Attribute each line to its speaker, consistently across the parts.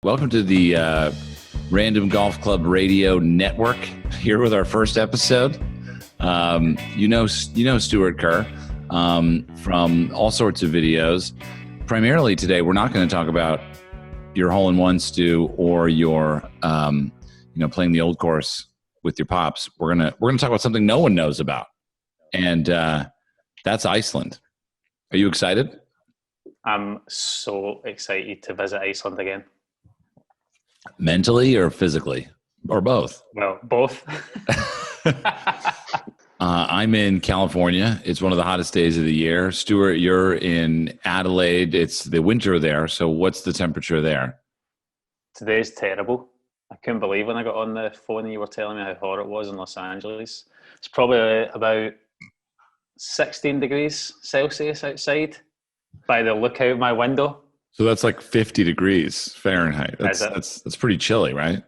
Speaker 1: Welcome to the Random Golf Club Radio Network. Here with our first episode. You know Stuart Kerr from all sorts of videos. Primarily today, we're not going to talk about your hole-in-one, Stu, or your playing the old course with your pops. We're gonna talk about something no one knows about, and that's Iceland. Are you excited?
Speaker 2: I'm so excited to visit Iceland again.
Speaker 1: Mentally or physically? Or both?
Speaker 2: Well, both.
Speaker 1: I'm in California. It's one of the hottest days of the year. Stuart, you're in Adelaide. It's the winter there. So what's the temperature there?
Speaker 2: Today's terrible. I couldn't believe when I got on the phone and you were telling me how hot it was in Los Angeles. It's probably about 16 degrees Celsius outside by the look out my window.
Speaker 1: So that's like 50 degrees Fahrenheit. That's pretty chilly, right?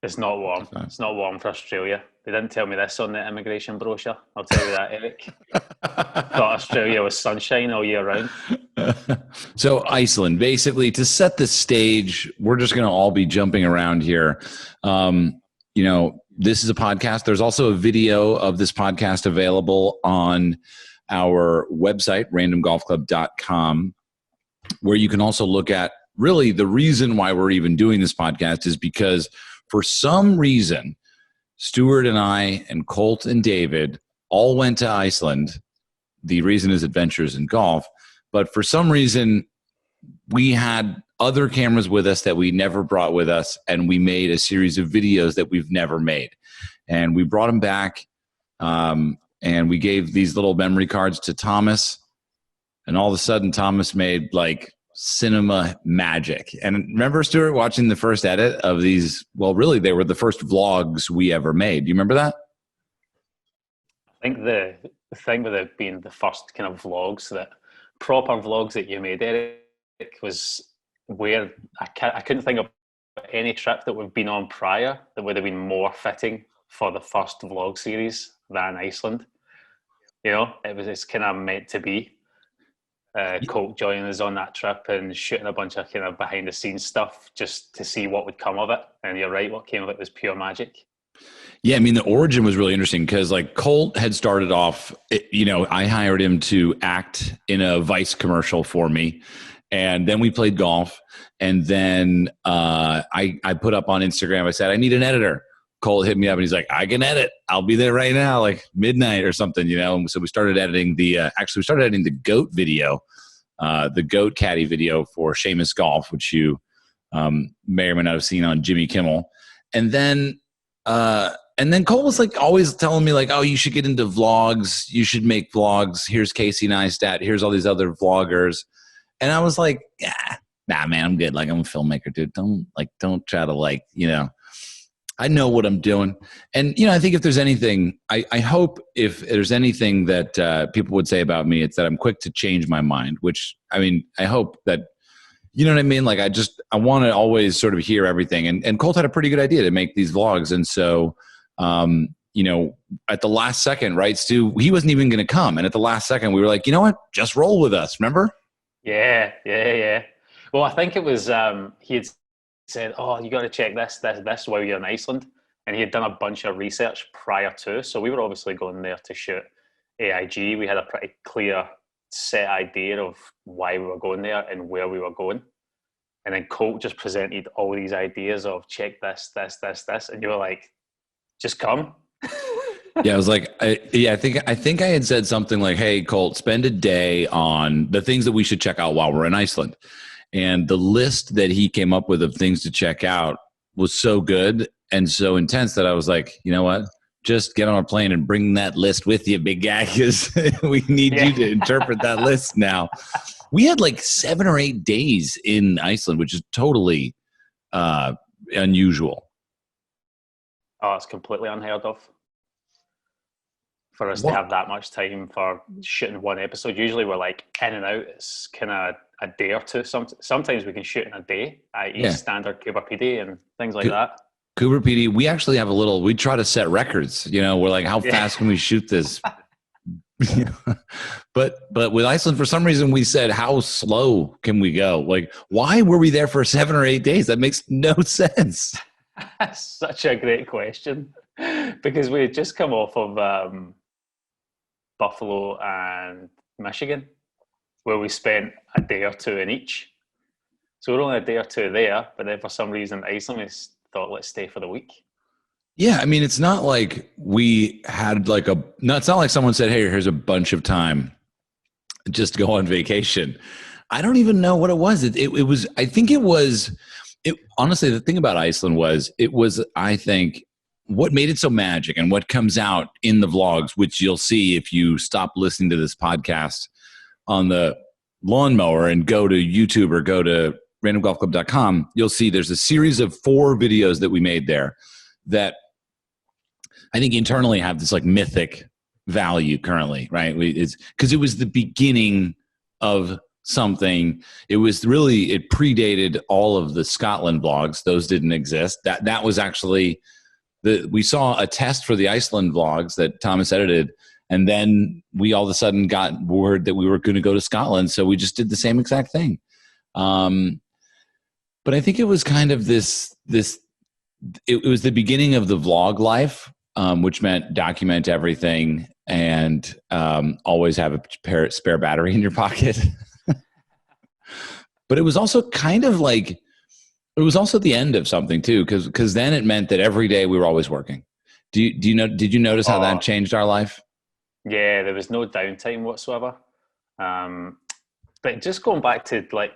Speaker 2: It's not warm. It's not warm for Australia. They didn't tell me this on the immigration brochure. I'll tell you that, Erik. Thought Australia was sunshine all year round.
Speaker 1: So Iceland, basically, to set the stage, we're just going to all be jumping around here. This is a podcast. There's also a video of this podcast available on our website, randomgolfclub.com, where you can also look at really the reason why we're even doing this podcast is because for some reason, Stuart and I and Colt and David all went to Iceland. The reason is adventures in golf. But for some reason, we had other cameras with us that we never brought with us, and we made a series of videos that we've never made. And we brought them back, and we gave these little memory cards to Thomas. And all of a sudden, Thomas made like cinema magic. And remember, Stuart, watching the first edit of these? Well, really, they were the first vlogs we ever made. Do you remember that?
Speaker 2: I think the thing with it being the first kind of proper vlogs that you made, Erik, was where I couldn't think of any trip that we've been on prior that would have been more fitting for the first vlog series than Iceland. You know, it's kind of meant to be. Colt joining us on that trip and shooting a bunch of kind of behind the scenes stuff just to see what would come of it. And you're right, what came of it was pure magic.
Speaker 1: Yeah, I mean, the origin was really interesting because like Colt had started off, I hired him to act in a Vice commercial for me. And then we played golf. And then I put up on Instagram, I said, I need an editor. Colt hit me up and he's like, I can edit. I'll be there right now, like midnight or something, So we started editing the GOAT video, the GOAT caddy video for Seamus Golf, which you may or may not have seen on Jimmy Kimmel. And then Colt was like always telling me like, oh, you should get into vlogs. You should make vlogs. Here's Casey Neistat. Here's all these other vloggers. And I was like, nah, man, I'm good. Like, I'm a filmmaker, dude. Don't try to I know what I'm doing. And, I think if there's anything, I hope if there's anything that people would say about me, it's that I'm quick to change my mind, which, I mean, I hope that, you know what I mean? Like, I want to always sort of hear everything. And Colt had a pretty good idea to make these vlogs. And so, at the last second, right, Stu, he wasn't even going to come. And at the last second, we were like, you know what? Just roll with us. Remember?
Speaker 2: Yeah. Well, I think it was, he had said, oh, you got to check this while you're in Iceland. And he had done a bunch of research prior to. So we were obviously going there to shoot AIG. We had a pretty clear set idea of why we were going there and where we were going. And then Colt just presented all these ideas of check this. And you were like, just come.
Speaker 1: Yeah, I was like, I think I had said something like, hey, Colt, spend a day on the things that we should check out while we're in Iceland. And the list that he came up with of things to check out was so good and so intense that I was like, you know what? Just get on a plane and bring that list with you, big guy, because we need you to interpret that list now. We had like 7 or 8 days in Iceland, which is totally unusual.
Speaker 2: Oh, it's completely unheard of for us to have that much time for shooting one episode. Usually we're like in and out. It's kind of a day or two. Sometimes we can shoot in a day, i.e. standard Cooper PD and things like that.
Speaker 1: Cooper PD, we actually have we try to set records. We're like, how fast can we shoot this But with Iceland, for some reason, we said, how slow can we go? Like, why were we there for 7 or 8 days? That makes no sense.
Speaker 2: That's such a great question, because we had just come off of Buffalo and Michigan, where we spent a day or two in each. So we're only a day or two there, but then for some reason, Iceland, we thought, let's stay for the week.
Speaker 1: Yeah, I mean, it's not like we had like no, it's not like someone said, hey, here's a bunch of time, just go on vacation. I don't even know what it was. It was, I think it was, honestly, the thing about Iceland was, I think, what made it so magic and what comes out in the vlogs, which you'll see if you stop listening to this podcast on the lawnmower and go to YouTube or go to randomgolfclub.com, you'll see there's a series of 4 videos that we made there that I think internally have this like mythic value currently, right? It's because it was the beginning of something. It was really, it predated all of the Scotland vlogs. Those didn't exist. That was actually we saw a test for the Iceland vlogs that Thomas edited, and then we all of a sudden got word that we were going to go to Scotland, so we just did the same exact thing. But I think it was kind of this. It was the beginning of the vlog life, which meant document everything and always have a spare battery in your pocket. But it was also kind of like, it was also the end of something too, because then it meant that every day we were always working. Did you notice how that changed our life?
Speaker 2: Yeah, there was no downtime whatsoever. But just going back to like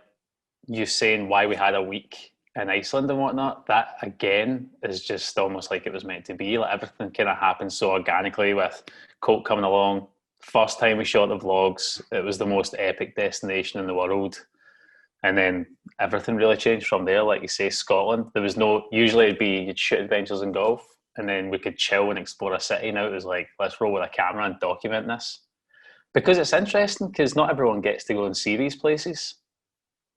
Speaker 2: you saying why we had a week in Iceland and whatnot, that again is just almost like it was meant to be. Like everything kind of happened so organically with Colt coming along. First time we shot the vlogs, it was the most epic destination in the world. And then everything really changed from there. Like you say, Scotland, there was no, usually it'd be you'd shoot adventures in golf and then we could chill and explore a city. Now it was like, let's roll with a camera and document this. Because it's interesting, because not everyone gets to go and see these places.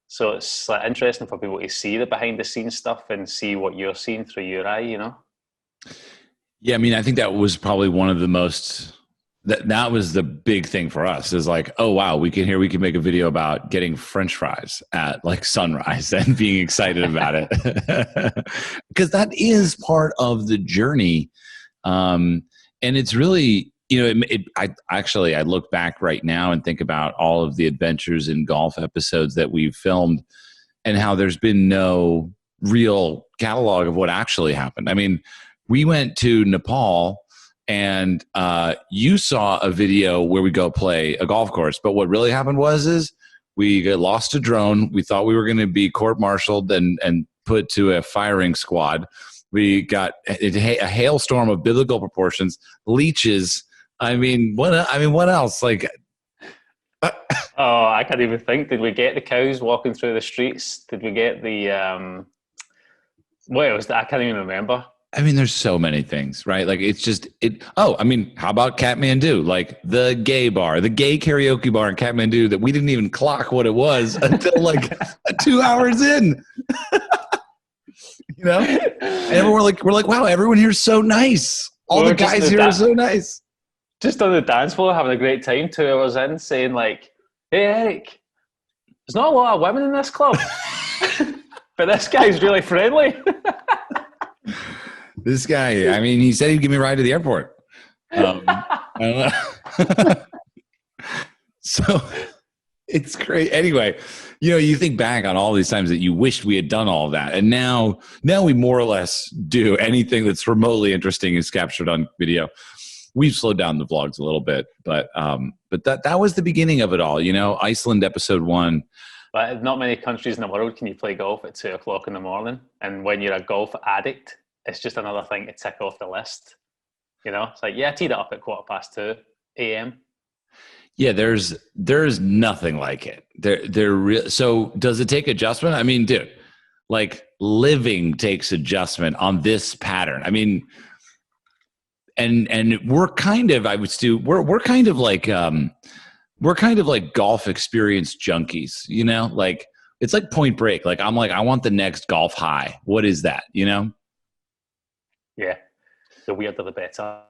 Speaker 2: So it's like interesting for people to see the behind the scenes stuff and see what you're seeing through your eye, you know?
Speaker 1: Yeah, I mean, I think that was probably one of the most, that was the big thing for us, is like, oh, wow, we can make a video about getting French fries at like sunrise and being excited about it. Because that is part of the journey. And it's really, you know, I look back right now and think about all of the adventures in golf episodes that we've filmed and how there's been no real catalog of what actually happened. I mean, we went to Nepal and you saw a video where we go play a golf course. But what really happened is we lost a drone. We thought we were going to be court-martialed and put to a firing squad. We got a hailstorm of biblical proportions, leeches. I mean, what else? Like,
Speaker 2: oh, I can't even think. Did we get the cows walking through the streets? Did we get the what was that? I can't even remember.
Speaker 1: I mean, there's so many things, right? Like, it's just Oh, I mean, how about Kathmandu? Like the gay bar, the gay karaoke bar in Kathmandu that we didn't even clock what it was until like 2 hours in. You know, and we're like, wow, everyone here's so nice. All the guys here are so nice.
Speaker 2: Just on the dance floor, having a great time, 2 hours in, saying like, hey, Erik, there's not a lot of women in this club, but this guy's really friendly.
Speaker 1: This guy, I mean, he said he'd give me a ride to the airport. I don't know. So it's great. Anyway, you know, you think back on all these times that you wished we had done all of that. And now we more or less do anything that's remotely interesting is captured on video. We've slowed down the vlogs a little bit, but that was the beginning of it all, you know, Iceland episode 1.
Speaker 2: But not many countries in the world can you play golf at 2 o'clock in the morning. And when you're a golf addict, it's just another thing to tick off the list. You know, it's like, yeah, I teed it up at 2:15 a.m.
Speaker 1: Yeah, there's nothing like it. So does it take adjustment? I mean, dude, like living takes adjustment on this pattern. I mean, and we're kind of, we're kind of like golf experience junkies, you know, like it's like Point Break. Like I'm like, I want the next golf high. What is that? You know?
Speaker 2: Yeah. The weirder the better.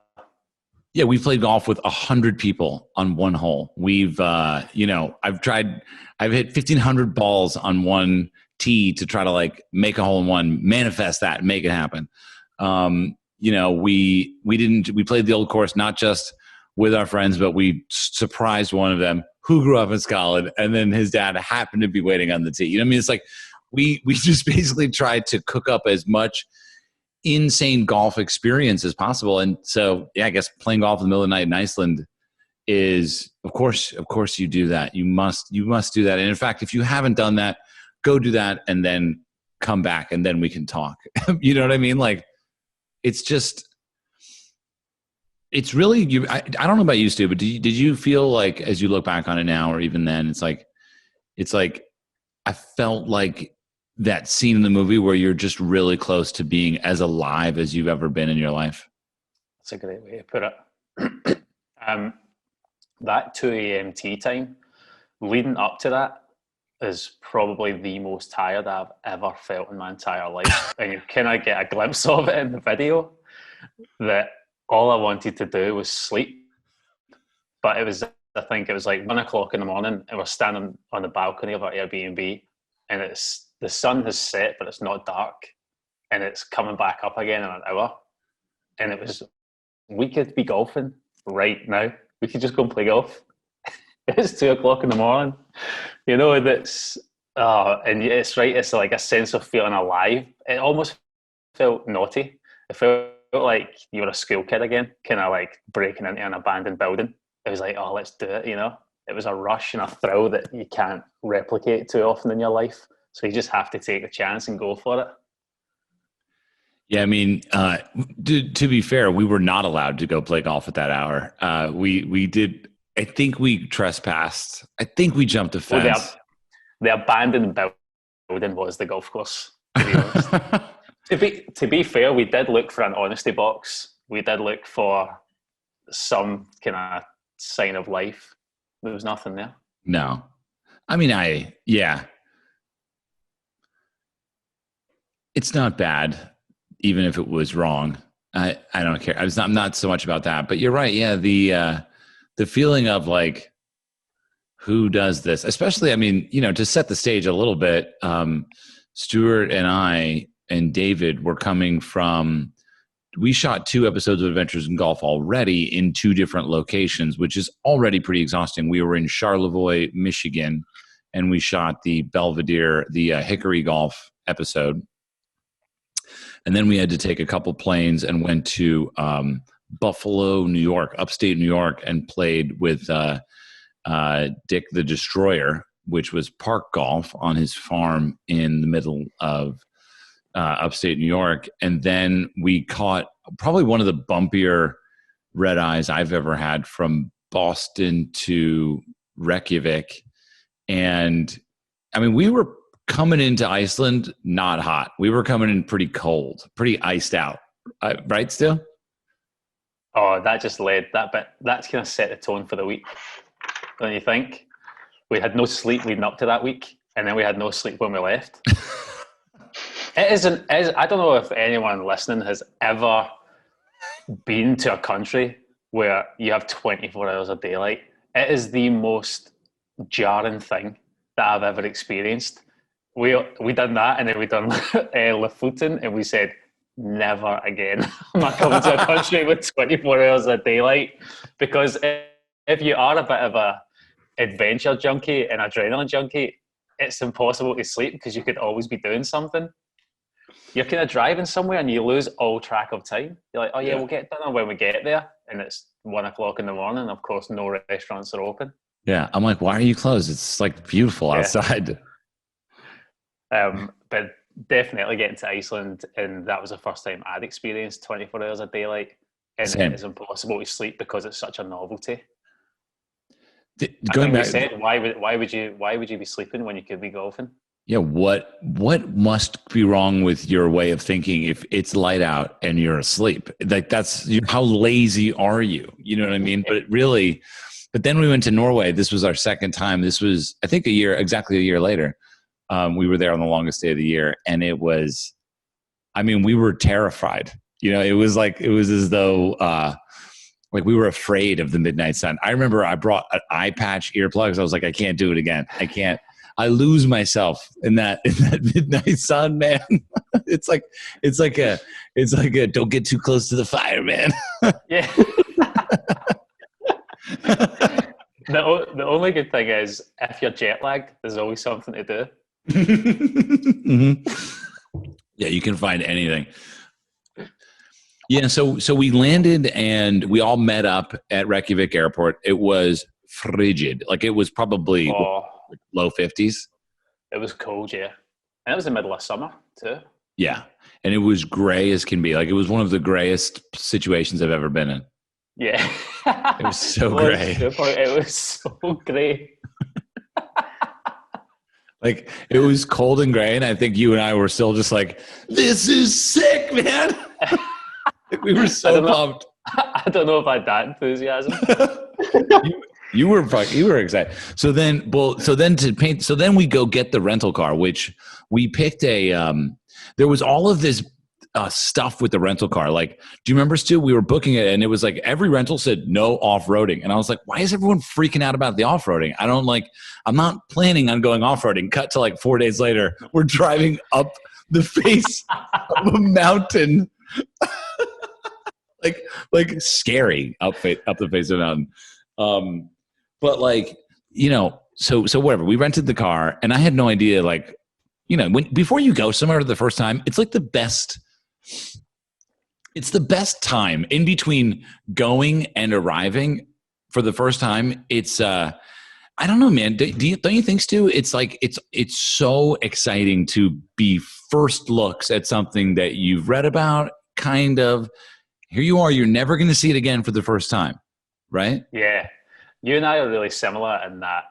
Speaker 1: Yeah, we played golf with 100 people on one hole. We've, I've hit 1,500 balls on one tee to try to like make a hole in one, manifest that, make it happen. We played the old course, not just with our friends, but we surprised one of them who grew up in Scotland, and then his dad happened to be waiting on the tee. You know what I mean? It's like we just basically tried to cook up as much insane golf experience as possible. And so, yeah, I guess playing golf in the middle of the night in Iceland is, of course you do that. You must do that. And in fact, if you haven't done that, go do that and then come back and then we can talk. You know what I mean? Like, it's really, I don't know about you, Stu, but did you feel like, as you look back on it now, or even then, it's like, I felt like that scene in the movie where you're just really close to being as alive as you've ever been in your life?
Speaker 2: That's a great way to put it. That 2 a.m. tea time leading up to that is probably the most tired I've ever felt in my entire life. And you kind of get a glimpse of it in the video, that all I wanted to do was sleep. But I think it was like 1 o'clock in the morning, and we're standing on the balcony of our Airbnb, and the sun has set, but it's not dark, and it's coming back up again in an hour. And we could be golfing right now. We could just go and play golf. It's 2 o'clock in the morning. And it's right. It's like a sense of feeling alive. It almost felt naughty. It felt like you were a school kid again, kind of like breaking into an abandoned building. It was like, oh, let's do it. It was a rush and a thrill that you can't replicate too often in your life. So you just have to take the chance and go for it.
Speaker 1: Yeah, I mean, to be fair, we were not allowed to go play golf at that hour. We did. I think we trespassed. I think we jumped a fence.
Speaker 2: Well, the abandoned building was the golf course, to be honest. To be fair, we did look for an honesty box. We did look for some kind of sign of life. There was nothing there.
Speaker 1: No. I mean, yeah. It's not bad, even if it was wrong. I don't care. I'm not so much about that. But you're right. Yeah, the feeling of like, who does this? Especially, I mean, to set the stage a little bit, Stuart and I and David were coming from, we shot 2 episodes of Adventures in Golf already in 2 different locations, which is already pretty exhausting. We were in Charlevoix, Michigan, and we shot the Belvedere, the Hickory Golf episode. And then we had to take a couple planes and went to Buffalo, New York, upstate New York, and played with Dick the Destroyer, which was park golf on his farm in the middle of upstate New York. And then we caught probably one of the bumpier red eyes I've ever had from Boston to Reykjavik. And I mean, we were coming into Iceland not hot. We were coming in pretty cold, pretty iced out. Right, Stu?
Speaker 2: Oh, that just that's kind of set the tone for the week, don't you think? We had no sleep leading up to that week, and then we had no sleep when we left. I don't know if anyone listening has ever been to a country where you have 24 hours of daylight. It is the most jarring thing that I've ever experienced. We done that, and then we done Lofoten, and we said, never again. I'm not coming to a country with 24 hours of daylight, because if you are a bit of a adventure junkie and adrenaline junkie, it's impossible to sleep because you could always be doing something. You're kind of driving somewhere and you lose all track of time. You're like, oh yeah, we'll get dinner when we get there, and it's 1 o'clock in the morning, and of course no restaurants are open.
Speaker 1: Yeah, I'm like, why are you closed? It's like beautiful outside.
Speaker 2: But definitely getting to Iceland, and that was the first time I'd experienced 24 hours of daylight, and it is impossible to sleep because it's such a novelty.
Speaker 1: Going back,
Speaker 2: we said, why would you be sleeping when you could be golfing?
Speaker 1: Yeah, what must be wrong with your way of thinking if it's light out and you're asleep? Like, that's, how lazy are you? You know what I mean? But then we went to Norway. This was our second time. This was, I think, exactly a year later. We were there on the longest day of the year, and it was, I mean, we were terrified. It was as though Like we were afraid of the midnight sun. I remember I brought an eye patch earplugs. I was like, I can't do it again. I can't. I lose myself in that midnight sun, man. It's like a don't get too close to the fire, man.
Speaker 2: Yeah. The only good thing is if you're jet lagged, there's always something to do.
Speaker 1: Mm-hmm. Yeah, you can find anything. Yeah, so we landed and we all met up at Reykjavik Airport. It was frigid. Like it was probably low 50s.
Speaker 2: It was cold, yeah. And it was the middle of summer too.
Speaker 1: Yeah. And it was gray as can be. Like it was one of the grayest situations I've ever been in.
Speaker 2: Yeah.
Speaker 1: It was so gray.
Speaker 2: It was so gray.
Speaker 1: Like it was cold and gray, and I think you and I were still just like, this is sick, man. We were so pumped.
Speaker 2: I don't know if I had that enthusiasm.
Speaker 1: You were excited. So then we go get the rental car, which we picked there was all of this stuff with the rental car. Like, do you remember, Stu? We were booking it and it was like every rental said no off-roading. And I was like, why is everyone freaking out about the off-roading? I'm not planning on going off-roading. Cut to like 4 days later, we're driving up the face of a mountain. like scary up the face of the mountain. But like, so whatever, we rented the car and I had no idea, like, before you go somewhere the first time, it's like it's the best time in between going and arriving for the first time. It's, I don't know, man. Don't you think, Stu? It's like, it's so exciting to be first looks at something that you've read about, kind of. Here you are, you're never going to see it again for the first time, right?
Speaker 2: Yeah. You and I are really similar in that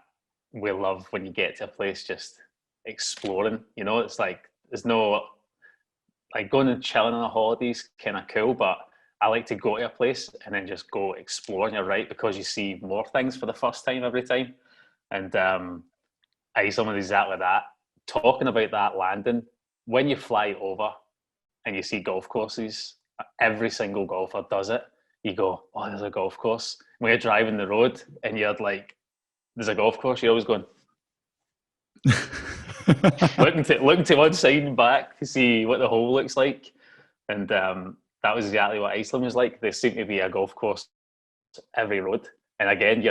Speaker 2: we love when you get to a place just exploring. It's like there's no, like, going and chilling on a holidays kind of cool, but I like to go to a place and then just go explore. And you're right, because you see more things for the first time every time. And Iceland was exactly that. Talking about that landing, when you fly over and you see golf courses, every single golfer does it. You go, oh, there's a golf course. When you're driving the road and you're like, there's a golf course, you're always going, looking to one side and back to see what the hole looks like. And that was exactly what Iceland was like. There seemed to be a golf course every road. And again,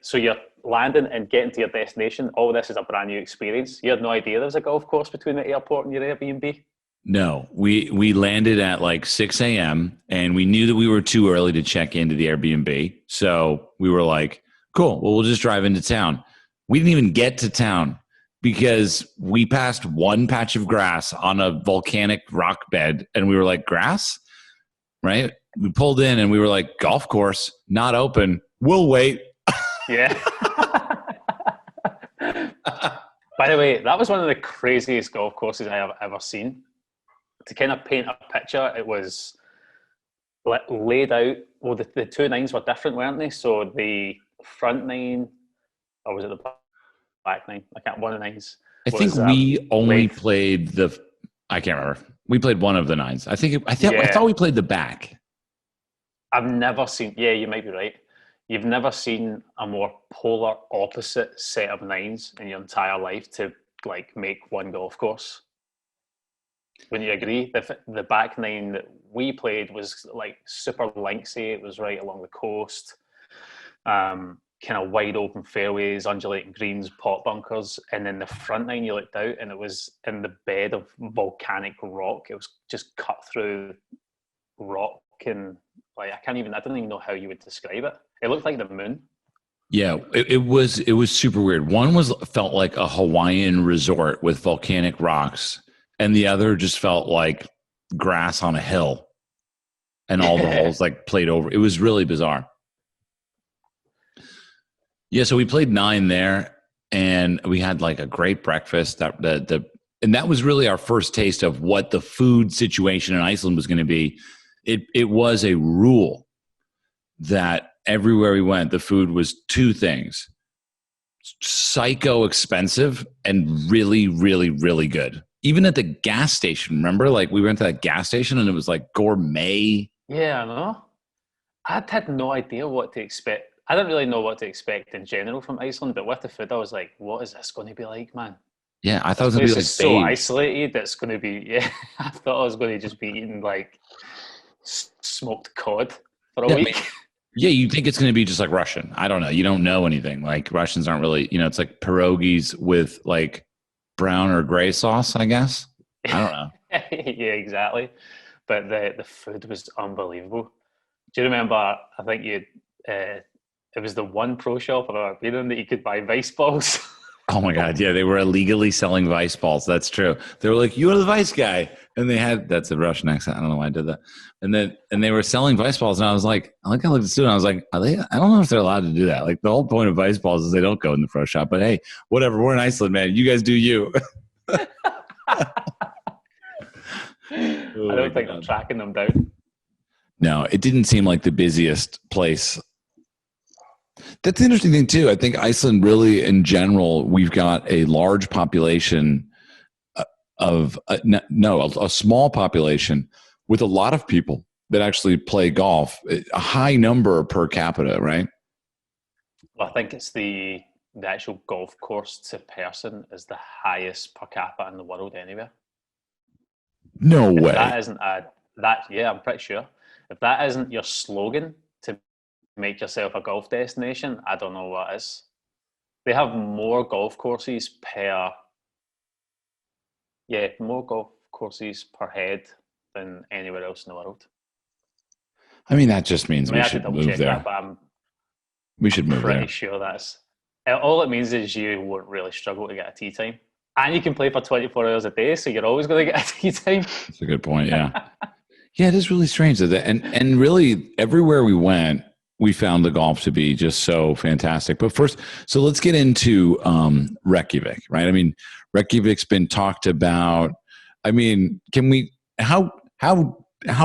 Speaker 2: so you're landing and getting to your destination. All this is a brand new experience. You had no idea there was a golf course between the airport and your Airbnb?
Speaker 1: No, we landed at like 6 a.m. and we knew that we were too early to check into the Airbnb. So we were like, cool, well, we'll just drive into town. We didn't even get to town because we passed one patch of grass on a volcanic rock bed and we were like, grass? Right? We pulled in and we were like, golf course, not open. We'll wait.
Speaker 2: Yeah. By the way, that was one of the craziest golf courses I have ever seen. To kind of paint a picture, it was laid out. Well, the two nines were different, weren't they? So the front nine, or was it the back nine? I can't. One of the nines.
Speaker 1: I think we only played I can't remember. We played one of the nines. I thought we played the back.
Speaker 2: I've never seen. Yeah, you might be right. You've never seen a more polar opposite set of nines in your entire life to like make one golf course. Wouldn't you agree? The back nine that we played was like super linksy. It was right along the coast, kind of wide open fairways, undulating greens, pot bunkers. And then the front nine, you looked out and it was in the bed of volcanic rock. It was just cut through rock, and like I don't even know how you would describe it. It looked like the moon.
Speaker 1: Yeah, it was super weird. One felt like a Hawaiian resort with volcanic rocks. And the other just felt like grass on a hill and all the holes like played over. It was really bizarre. Yeah, so we played 9 there and we had like a great breakfast. And that was really our first taste of what the food situation in Iceland was going to be. It was a rule that everywhere we went, the food was 2 things: psycho expensive and really, really, really good. Even at the gas station, remember? Like we went to that gas station and it was like gourmet.
Speaker 2: Yeah, I know. I had no idea what to expect. I didn't really know what to expect in general from Iceland, but with the food, I was like, what is this going to be like, man?
Speaker 1: Yeah, I thought it
Speaker 2: This
Speaker 1: was gonna be
Speaker 2: place is
Speaker 1: like
Speaker 2: so
Speaker 1: beige.
Speaker 2: isolated. It's going to be, yeah, I thought I was going to just be eating like smoked cod for a
Speaker 1: Yeah, I mean,
Speaker 2: week.
Speaker 1: yeah, you think it's gonna be just like Russian. I don't know. You don't know anything. Like Russians aren't really, it's like pierogies with like brown or gray sauce, I guess. I don't know.
Speaker 2: Yeah, exactly. But the food was unbelievable. Do you remember? I think it was the one pro shop I've ever been in that you could buy Vice balls.
Speaker 1: Oh my God. Yeah, they were illegally selling Vice balls. That's true. They were like, you're the Vice guy. And they had, that's a Russian accent. I don't know why I did that. And they were selling Vice balls. And I was like, I looked at Stuart and I was like, are they, I don't know if they're allowed to do that. Like the whole point of Vice balls is they don't go in the pro shop. But hey, whatever. We're in Iceland, man. You guys do you.
Speaker 2: I
Speaker 1: Oh my
Speaker 2: don't think they're
Speaker 1: God.
Speaker 2: tracking them down.
Speaker 1: No, it didn't seem like the busiest place. That's the interesting thing too. I think Iceland really, in general, we've got a large population of a small population with a lot of people that actually play golf. A high number per capita, right?
Speaker 2: Well, I think it's the actual golf course to person is the highest per capita in the world anywhere.
Speaker 1: No
Speaker 2: If
Speaker 1: way.
Speaker 2: that isn't a that yeah, I'm pretty sure. If that isn't your slogan to make yourself a golf destination, I don't know what is. They have more golf courses per more golf courses per head than anywhere else in the world.
Speaker 1: I mean, that just means
Speaker 2: I mean,
Speaker 1: we
Speaker 2: I have to
Speaker 1: should
Speaker 2: double
Speaker 1: move
Speaker 2: check that,
Speaker 1: there.
Speaker 2: but
Speaker 1: We
Speaker 2: I'm
Speaker 1: should move
Speaker 2: pretty
Speaker 1: there.
Speaker 2: sure that's all it means is you won't really struggle to get a tee time. And you can play for 24 hours a day, so you're always going to get a tee time.
Speaker 1: That's a good point. Yeah. Yeah, it is really strange that, and really everywhere we went, we found the golf to be just so fantastic. But first, so let's get into Reykjavik, right? I mean, Reykjavik's been talked about. I mean, can we how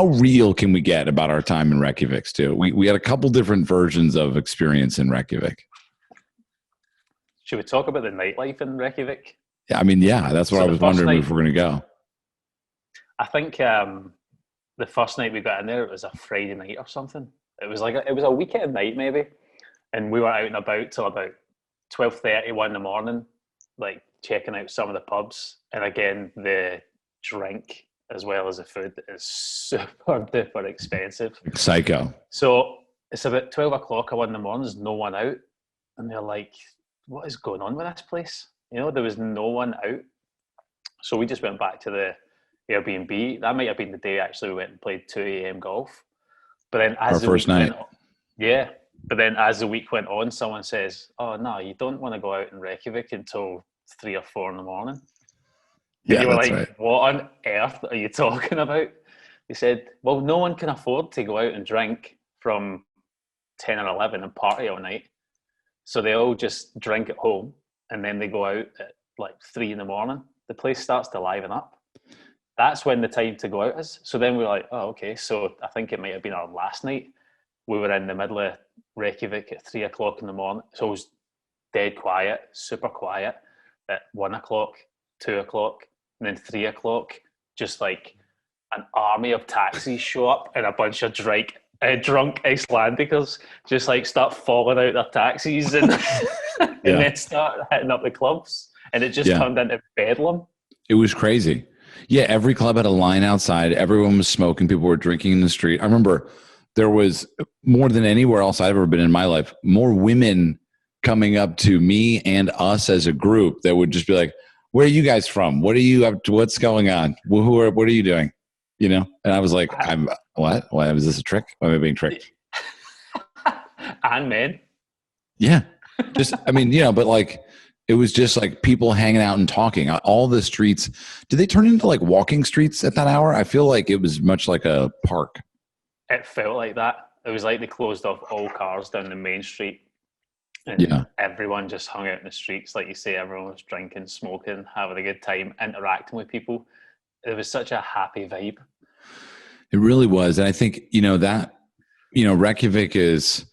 Speaker 1: real can we get about our time in Reykjavik? Too, we had a couple different versions of experience in Reykjavik.
Speaker 2: Should we talk about the nightlife in Reykjavik?
Speaker 1: Yeah, I mean, yeah, that's what
Speaker 2: So
Speaker 1: I
Speaker 2: the
Speaker 1: was
Speaker 2: first
Speaker 1: wondering if
Speaker 2: night,
Speaker 1: we're going to go.
Speaker 2: I think the first night we got in there, it was a Friday night or something. It was like it was a weekend night maybe, and we were out and about till about 12:30, 1 in the morning, like checking out some of the pubs. And again, the drink as well as the food is super duper expensive.
Speaker 1: Psycho.
Speaker 2: So it's about 12 o'clock or 1 in the morning. There's no one out, and they're like, "What is going on with this place?" You know, there was no one out. So we just went back to the Airbnb. That might have been the day actually we went and played 2 a.m. golf. But then
Speaker 1: Our
Speaker 2: as the
Speaker 1: first
Speaker 2: week went
Speaker 1: night.
Speaker 2: on, yeah. But then as the week went on, someone says, "Oh no, you don't want to go out in Reykjavik until 3 or 4 in the morning." And
Speaker 1: Yeah,
Speaker 2: you were
Speaker 1: that's
Speaker 2: like,
Speaker 1: right.
Speaker 2: "What on earth are you talking about?" They said, "Well, no one can afford to go out and drink from 10 or 11 and party all night. So they all just drink at home and then they go out at like 3 in the morning. The place starts to liven up. That's when the time to go out is." So then we're like, "Oh, okay." So I think it might have been our last night. We were in the middle of Reykjavik at 3 o'clock in the morning. So it was dead quiet, super quiet at 1 o'clock, 2 o'clock, and then 3 o'clock. Just like an army of taxis show up and a bunch of drunk Icelandicers just like start falling out their taxis and and
Speaker 1: Yeah.
Speaker 2: then start hitting up the clubs. And it just
Speaker 1: Yeah.
Speaker 2: turned into bedlam.
Speaker 1: It was crazy. Yeah, every club had a line outside. Everyone was smoking. People were drinking in the street. I remember there was more than anywhere else I've ever been in my life, more women coming up to me and us as a group that would just be like, "Where are you guys from? What are you up to? What's going on? What are you doing?" You know? And I was like, "I'm what? Why was this a trick? Why am I being tricked?"
Speaker 2: And men.
Speaker 1: Yeah. Just, I mean, but like, it was just like people hanging out and talking. All the streets, did they turn into like walking streets at that hour? I feel like it was much like a park.
Speaker 2: It felt like that. It was like they closed off all cars down the main street and
Speaker 1: Yeah.
Speaker 2: everyone just hung out in the streets. Like you say, everyone was drinking, smoking, having a good time, interacting with people. It was such a happy vibe.
Speaker 1: It really was. And I think, Reykjavik is,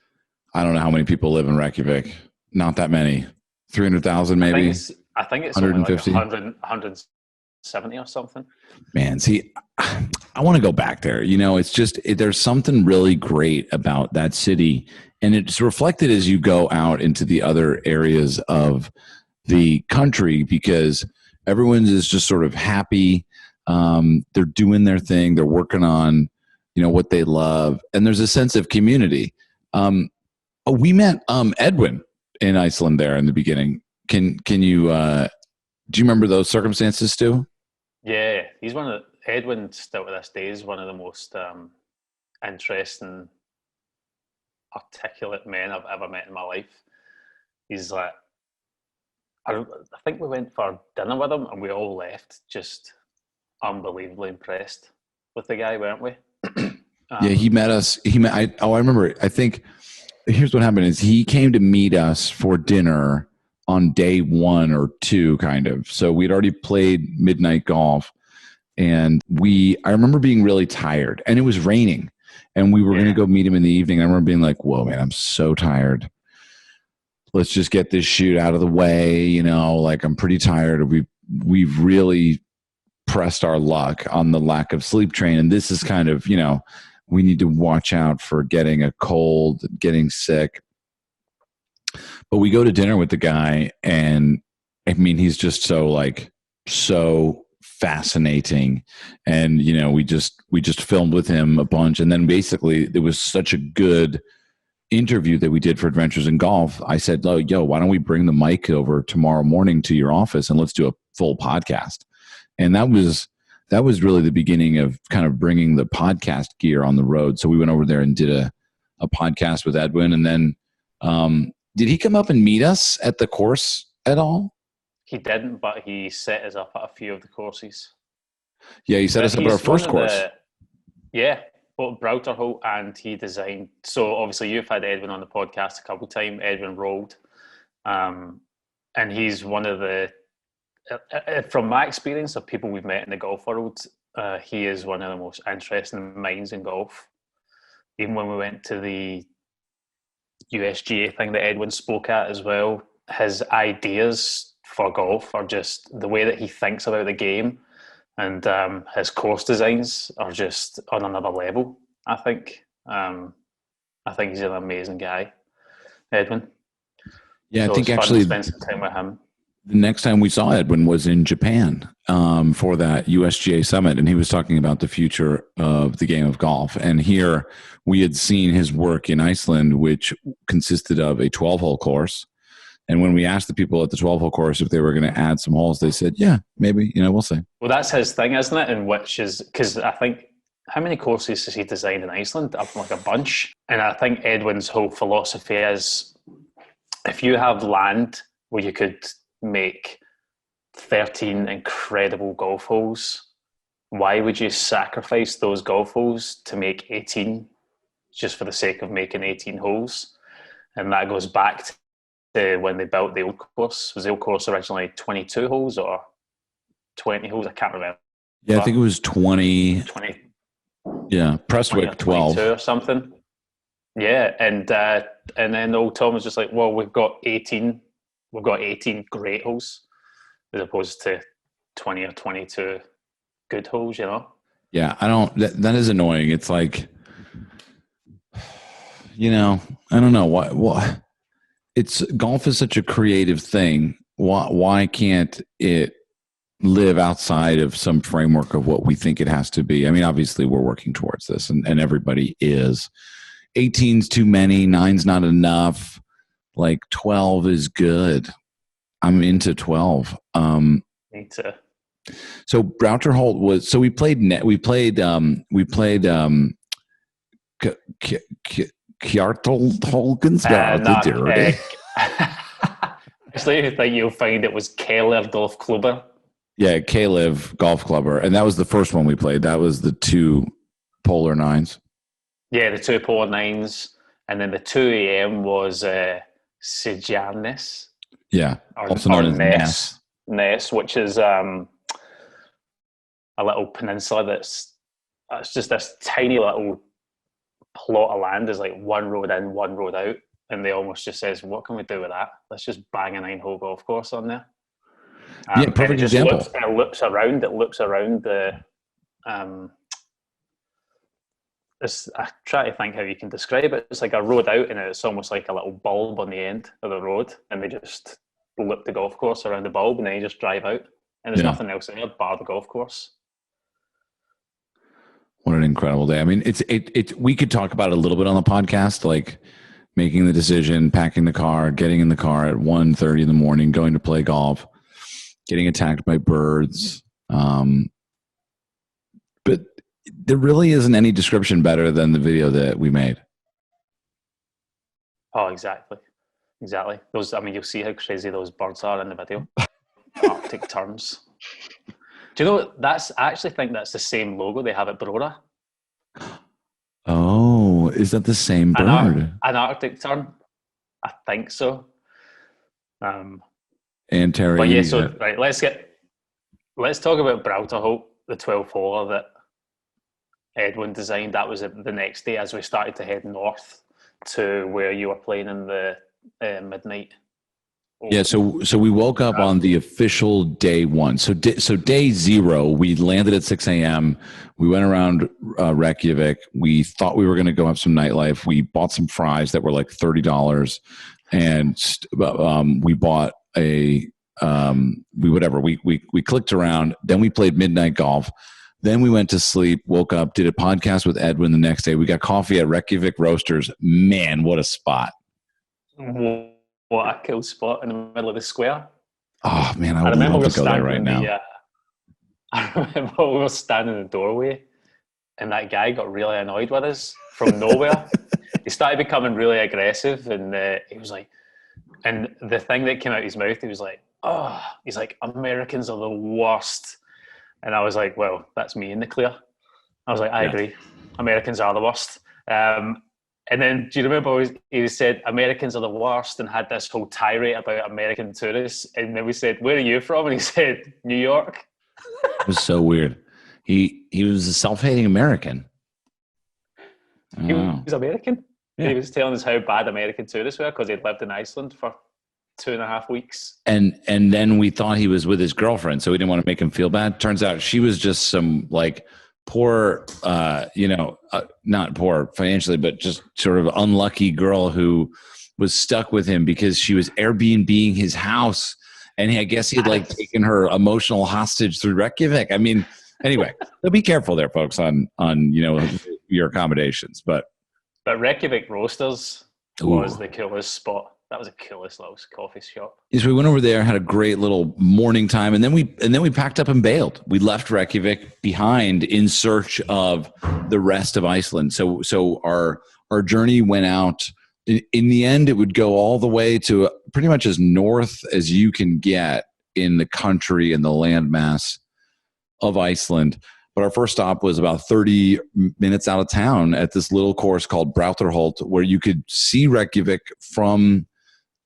Speaker 1: I don't know how many people live in Reykjavik. Not that many. 300,000 maybe.
Speaker 2: I think it's only like
Speaker 1: 150.
Speaker 2: 170 or something.
Speaker 1: Man, see, I want to go back there. You know, it's just there's something really great about that city, and it's reflected as you go out into the other areas of the country because everyone's is just sort of happy. They're doing their thing. They're working on, what they love, and there's a sense of community. We met Edwin in Iceland there in the beginning. Can you do you remember those circumstances, Stu?
Speaker 2: Yeah, he's Edwin still to this day is one of the most interesting, articulate men I've ever met in my life. He's like, I think we went for dinner with him and we all left just unbelievably impressed with the guy, weren't we?
Speaker 1: Yeah, he met us. I remember. I think here's what happened: is he came to meet us for dinner on day 1 or 2, kind of. So we'd already played midnight golf, and I remember being really tired, and it was raining, and we were going to go meet him in the evening. I remember being like, "Whoa, man, I'm so tired. Let's just get this shoot out of the way." Like I'm pretty tired. We've really pressed our luck on the lack of sleep train, and this is kind of we need to watch out for getting a cold, getting sick. But we go to dinner with the guy, and I mean, he's just so fascinating. And, we just filmed with him a bunch. And then basically it was such a good interview that we did for Adventures in Golf. I said, "Oh, yo, why don't we bring the mic over tomorrow morning to your office and let's do a full podcast?" And that was really the beginning of kind of bringing the podcast gear on the road. So we went over there and did a podcast with Edwin. And then, did he come up and meet us at the course at all?
Speaker 2: He didn't, but he set us up at a few of the courses.
Speaker 1: Yeah, he set us up at our first course.
Speaker 2: Both Browterholt, and he designed. So obviously you've had Edwin on the podcast a couple of times, Edwin Rolled. And he's one of the, from my experience of people we've met in the golf world, he is one of the most interesting minds in golf. Even when we went to the USGA thing that Edwin spoke at as well, his ideas for golf are just the way that he thinks about the game, and his course designs are just on another level. I think he's an amazing guy, Edwin.
Speaker 1: Yeah,
Speaker 2: so
Speaker 1: I think actually
Speaker 2: spend some time with him.
Speaker 1: The next time we saw Edwin was in Japan for that USGA summit, and he was talking about the future of the game of golf. And here we had seen his work in Iceland, which consisted of a 12-hole course. And when we asked the people at the 12-hole course if they were going to add some holes, they said, "Yeah, maybe. We'll see."
Speaker 2: Well, that's his thing, isn't it? And which is because I think how many courses has he designed in Iceland? Like a bunch. And I think Edwin's whole philosophy is, if you have land where you could make 13 incredible golf holes, why would you sacrifice those golf holes to make 18 just for the sake of making 18 holes? And that goes back to when they built the old course. Was the old course originally 22 holes or 20 holes? I can't remember.
Speaker 1: Yeah, I think it was 20. Yeah, Prestwick 12
Speaker 2: or something. Yeah, and then old Tom was just like, "Well, we've got 18 great holes as opposed to 20 or 22 good holes."
Speaker 1: Yeah, that is annoying. It's like, I don't know what golf is such a creative thing. Why can't it live outside of some framework of what we think it has to be? I mean, obviously we're working towards this, and everybody is. 18's too many, 9's not enough. Like 12 is good. I'm into 12.
Speaker 2: Me too.
Speaker 1: So Browterholt was. So we played Kjartholkens.
Speaker 2: Actually, I think you'll find it was Kerr Golf Clubber.
Speaker 1: Yeah, K-Live Golf Clubber, and that was the first one we played. That was the 2 polar 9s.
Speaker 2: Yeah, the 2 polar 9s, and then the 2 AM was Sijanis.
Speaker 1: Yeah, also known as
Speaker 2: Ness, which is a little peninsula that's just this tiny little plot of land. There's like one road in, one road out, and they almost just says, "What can we do with that? Let's just bang a 9-hole golf course on there."
Speaker 1: Yeah, perfect example.
Speaker 2: It loops around the I try to think how you can describe it. It's like a road out, and it's almost like a little bulb on the end of the road, and they just loop the golf course around the bulb, and then you just drive out, and there's
Speaker 1: Yeah.
Speaker 2: nothing else there bar the golf course.
Speaker 1: What an incredible day. I mean, we could talk about it a little bit on the podcast, like making the decision, packing the car, getting in the car at 1:30 in the morning, going to play golf, getting attacked by birds. But there really isn't any description better than the video that we made.
Speaker 2: Oh, exactly. Those, I mean, you'll see how crazy those birds are in the video. Arctic terns. Do you know, I actually think that's the same logo they have at Brora.
Speaker 1: Oh, is that the same bird?
Speaker 2: An Arctic tern? I think so.
Speaker 1: And Terry.
Speaker 2: But yeah, so right, let's talk about Browterholt, the 12th hole that Edwin designed. That was the next day as we started to head north to where you were playing in the midnight.
Speaker 1: Yeah, so we woke up on the official day one. So day 0, we landed at 6 a.m. We went around Reykjavik. We thought we were going to go have some nightlife. We bought some fries that were like $30, and we bought we clicked around. Then we played midnight golf. Then we went to sleep, woke up, did a podcast with Edwin the next day. We got coffee at Reykjavik Roasters. Man, what a spot.
Speaker 2: What a cool spot in the middle of the square.
Speaker 1: Oh, man, I would love to go there right now.
Speaker 2: I remember we were standing in the doorway, and that guy got really annoyed with us from nowhere. He started becoming really aggressive, and he was like, and the thing that came out of his mouth, he was like, oh, he's like, Americans are the worst. And I was like, well, that's me in the clear. I was like, I agree. Americans are the worst. And then, do you remember he said Americans are the worst and had this whole tirade about American tourists? And then we said, where are you from? And he said, New York.
Speaker 1: It was so weird. He was a self-hating American.
Speaker 2: He was American.
Speaker 1: Yeah.
Speaker 2: He was telling us how bad American tourists were because he'd lived in Iceland for 2.5 weeks.
Speaker 1: And then we thought he was with his girlfriend, so we didn't want to make him feel bad. Turns out she was just some like poor, not poor financially, but just sort of unlucky girl who was stuck with him because she was Airbnb-ing his house. And I guess he had like taken her emotional hostage through Reykjavik. I mean, anyway, so be careful there, folks, on your accommodations. But
Speaker 2: Reykjavik Roasters was the coolest spot. That was the coolest little coffee shop.
Speaker 1: Yes, we went over there, had a great little morning time, and then we packed up and bailed. We left Reykjavik behind in search of the rest of Iceland. So our journey went out. In the end, it would go all the way to pretty much as north as you can get in the country and the landmass of Iceland. But our first stop was about 30 minutes out of town at this little course called Brautarholt, where you could see Reykjavik from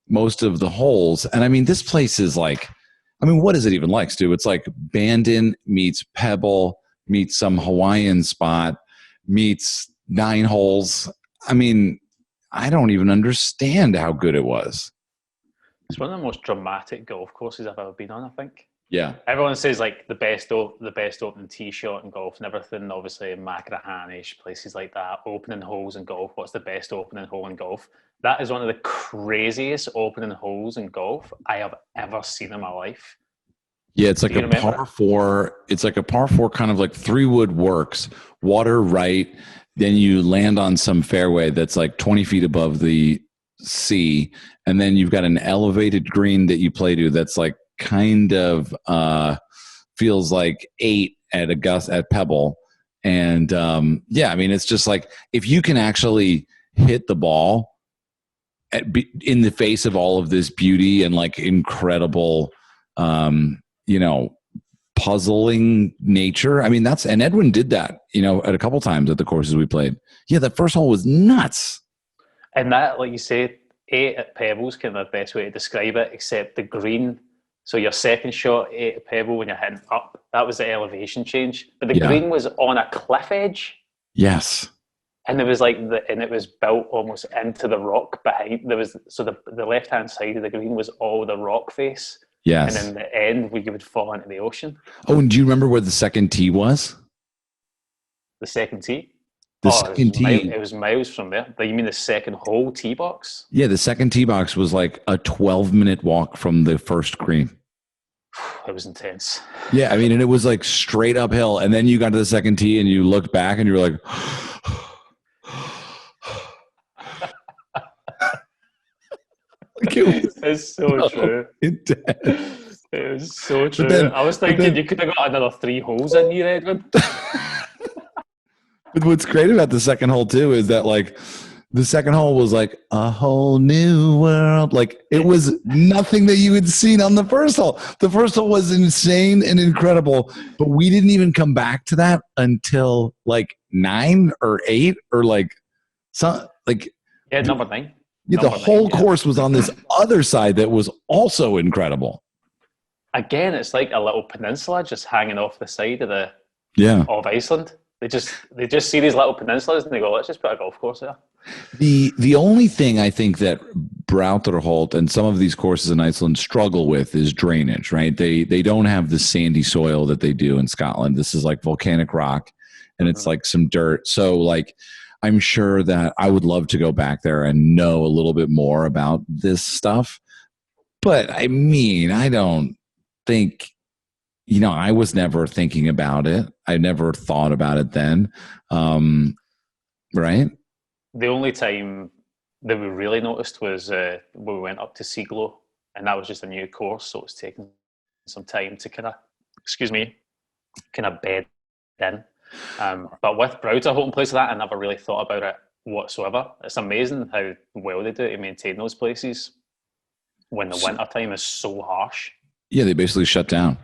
Speaker 1: most of the holes. And I mean, this place is like, I mean, what is it even like, Stu? It's like Bandon meets Pebble meets some Hawaiian spot meets 9 holes. I mean, I don't even understand how good it was.
Speaker 2: It's one of the most dramatic golf courses I've ever been on, I think.
Speaker 1: Yeah.
Speaker 2: Everyone says like the best opening tee shot in golf and everything. Obviously, Macrahanish, places like that. Opening holes in golf. What's the best opening hole in golf? That is one of the craziest opening holes in golf I have ever seen in my life.
Speaker 1: Yeah, it's like a par 4. It's like a par 4, kind of like 3-wood works, water right. Then you land on some fairway that's like 20 feet above the sea, and then you've got an elevated green that you play to that's like kind of feels like 8 at Pebble. And yeah, I mean, it's just like if you can actually hit the ball in the face of all of this beauty and like incredible puzzling nature. I mean, and Edwin did that, at a couple times at the courses we played. Yeah, that first hole was nuts.
Speaker 2: And that, like you say, 8 at Pebble's kind of the best way to describe it, except the green. So your second shot, 8 at Pebble, when you're heading up, that was the elevation change. But the green was on a cliff edge.
Speaker 1: Yes.
Speaker 2: And it was like and it was built almost into the rock behind. The left-hand side of the green was all the rock face.
Speaker 1: Yes.
Speaker 2: And then the end, you would fall into the ocean.
Speaker 1: Oh, and do you remember where the second tee was?
Speaker 2: The second tee?
Speaker 1: The
Speaker 2: Oh,
Speaker 1: second tee.
Speaker 2: it was miles from there. Like, you mean the second hole tee box?
Speaker 1: Yeah, the second tee box was like a 12-minute walk from the first green.
Speaker 2: It was intense.
Speaker 1: Yeah, I mean, and it was like straight uphill. And then you got to the second tee and you looked back and you were like,
Speaker 2: It's so true.
Speaker 1: Intense.
Speaker 2: It was so true. I was thinking you could have got another 3 holes in here, Edwin.
Speaker 1: But what's great about the second hole too is that like the second hole was like a whole new world. Like it was nothing that you had seen on the first hole. The first hole was insane and incredible, but we didn't even come back to that until like 9 or 8 or like some like
Speaker 2: number 9.
Speaker 1: Yeah, the whole course was on this other side that was also incredible.
Speaker 2: Again, it's like a little peninsula just hanging off the side of of Iceland. They just see these little peninsulas and they go, let's just put a golf course there.
Speaker 1: The only thing I think that Brautarholt and some of these courses in Iceland struggle with is drainage, right? They don't have the sandy soil that they do in Scotland. This is like volcanic rock and it's like some dirt. So like I'm sure that I would love to go back there and know a little bit more about this stuff. But I mean, I don't think, I was never thinking about it. I never thought about it then. Right?
Speaker 2: The only time that we really noticed was when we went up to Siglo, and that was just a new course, so it was taking some time to kind of bed in. But with Brautarholt and places like that, I never really thought about it whatsoever. It's amazing how well they do to maintain those places when the winter time is so harsh.
Speaker 1: Yeah, they basically shut down.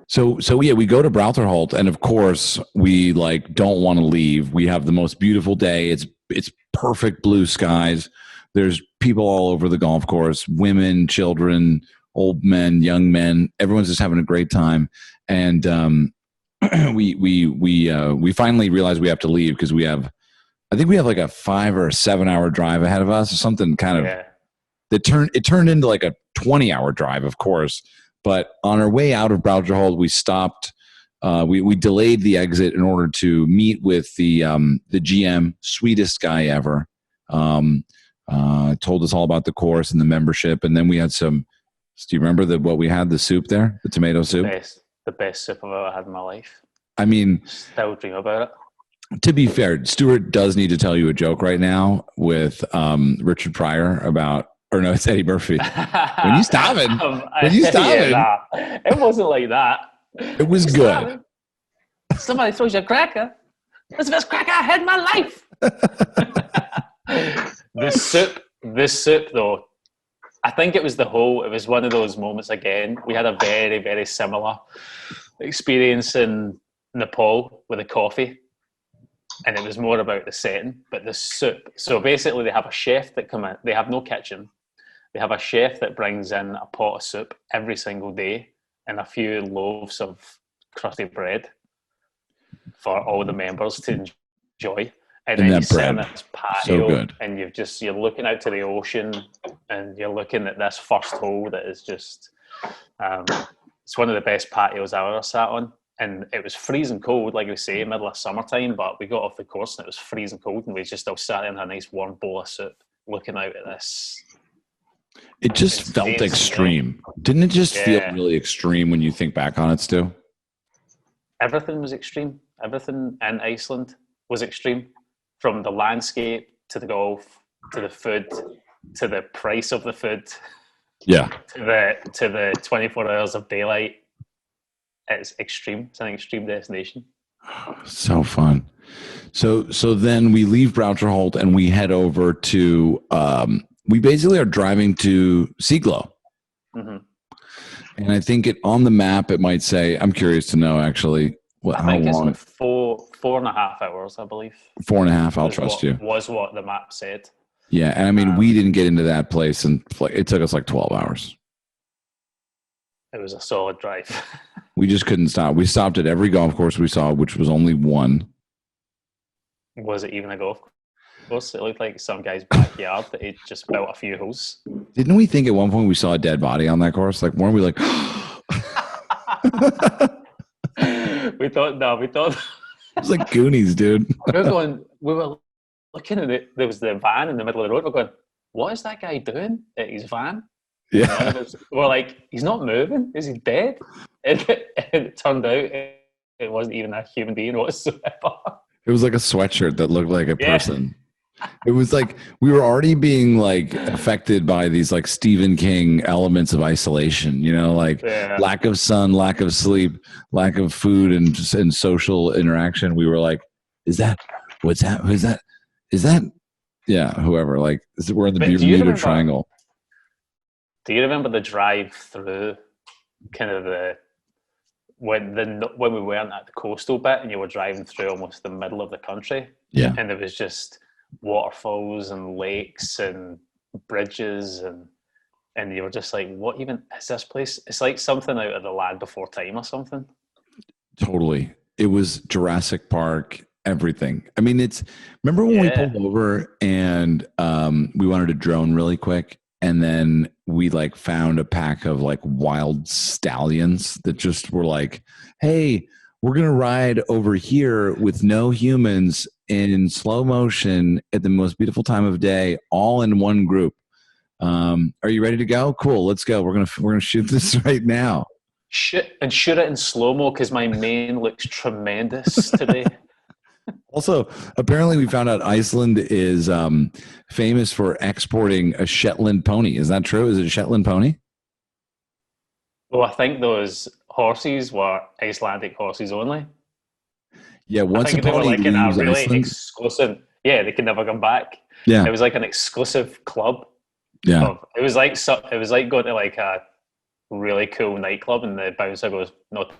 Speaker 1: So yeah, we go to Brautarholt, and of course we like don't want to leave. We have the most beautiful day. It's perfect blue skies. There's people all over the golf course, women, children, old men, young men. Everyone's just having a great time. And we finally realize we have to leave because I think we have like a 5 or 7 hour drive ahead of us or something kind of. Yeah. It turned into like a 20-hour drive, of course. But on our way out of Brautarholt, we stopped. We delayed the exit in order to meet with the GM, sweetest guy ever. Told us all about the course and the membership, and then we had some. Do you remember what we had? The soup there, the tomato soup.
Speaker 2: The best soup I've ever had in my life.
Speaker 1: I mean,
Speaker 2: still dream about it.
Speaker 1: To be fair, Stuart does need to tell you a joke right now with Richard Pryor about. Or no, it's Eddie Murphy. When you stopping?
Speaker 2: Nah, it wasn't like that.
Speaker 1: It was good.
Speaker 2: Somebody throws you a cracker. That's the best cracker I had in my life. This soup though, I think it was one of those moments again. We had a very, very similar experience in Nepal with the coffee. And it was more about the setting, but the soup. So basically they have a chef that come in. They have no kitchen. They have a chef that brings in a pot of soup every single day and a few loaves of crusty bread for all the members to enjoy. And then you sit in this patio and you're looking out to the ocean and you're looking at this first hole that is just, it's one of the best patios I've ever sat on. And it was freezing cold, like we say, middle of summertime, but we got off the course and it was freezing cold and we just still sat in a nice warm bowl of soup looking out at this.
Speaker 1: It just felt extreme. Didn't it just feel really extreme when you think back on it, Stu?
Speaker 2: Everything was extreme. Everything in Iceland was extreme. From the landscape to the golf, to the food, to the price of the food.
Speaker 1: Yeah.
Speaker 2: To the 24 hours of daylight. It's extreme. It's an extreme destination.
Speaker 1: So fun. So then we leave Brautarholt and we head over to, we basically are driving to Siglo. Mm-hmm. And I think on the map, it might say, I'm curious to know actually,
Speaker 2: how long? It's 4.5 hours, I believe.
Speaker 1: 4.5, I'll trust you.
Speaker 2: Was what the map said.
Speaker 1: Yeah. And I mean, we didn't get into that place and it took us like 12 hours.
Speaker 2: It was a solid drive.
Speaker 1: We just couldn't stop. We stopped at every golf course we saw, which was only one.
Speaker 2: Was it even a golf course? It looked like some guy's backyard that he just built a few holes.
Speaker 1: Didn't we think at one point we saw a dead body on that course? Like, weren't we like...
Speaker 2: we thought
Speaker 1: was like Goonies, dude.
Speaker 2: We were looking at it. There was the van in the middle of the road. We're going, what is that guy doing at his van? And none of
Speaker 1: Yeah.
Speaker 2: us were like, he's not moving. Is he dead? And it turned out it wasn't even a human being whatsoever.
Speaker 1: It was like a sweatshirt that looked like a
Speaker 2: Yeah.
Speaker 1: person. It was like we were already being like affected by these like Stephen King elements of isolation, like
Speaker 2: Yeah.
Speaker 1: lack of sun, lack of sleep, lack of food and social interaction. We were like, what's that? Who's that? Is that, yeah, whoever. Like, we're in the
Speaker 2: But
Speaker 1: Bermuda Triangle.
Speaker 2: Do you remember the drive through kind of when we weren't at the coastal bit and you were driving through almost the middle of the country?
Speaker 1: Yeah.
Speaker 2: And there was just waterfalls and lakes and bridges and you were just like, what even is this place? It's like something out of The Land Before Time or something.
Speaker 1: Totally. It was Jurassic Park, everything. I mean, remember when we pulled over and we wanted to drone really quick, and then we like found a pack of like wild stallions that just were like, hey, we're going to ride over here with no humans in slow motion at the most beautiful time of day, all in one group. Are you ready to go? Cool. Let's go. We're going to shoot this right now.
Speaker 2: Shoot it in slow-mo because my mane looks tremendous today.
Speaker 1: Also, apparently we found out Iceland is famous for exporting a Shetland pony. Is that true? Is it a Shetland pony?
Speaker 2: Well, I think those horses were Icelandic horses only.
Speaker 1: Yeah, once a
Speaker 2: they were
Speaker 1: pony
Speaker 2: like in a
Speaker 1: leaves
Speaker 2: really
Speaker 1: Iceland,
Speaker 2: exclusive. Yeah, they can never come back.
Speaker 1: yeah,
Speaker 2: It was like an exclusive club.
Speaker 1: yeah.
Speaker 2: It was like going to like a really cool nightclub, and the bouncer goes, "Not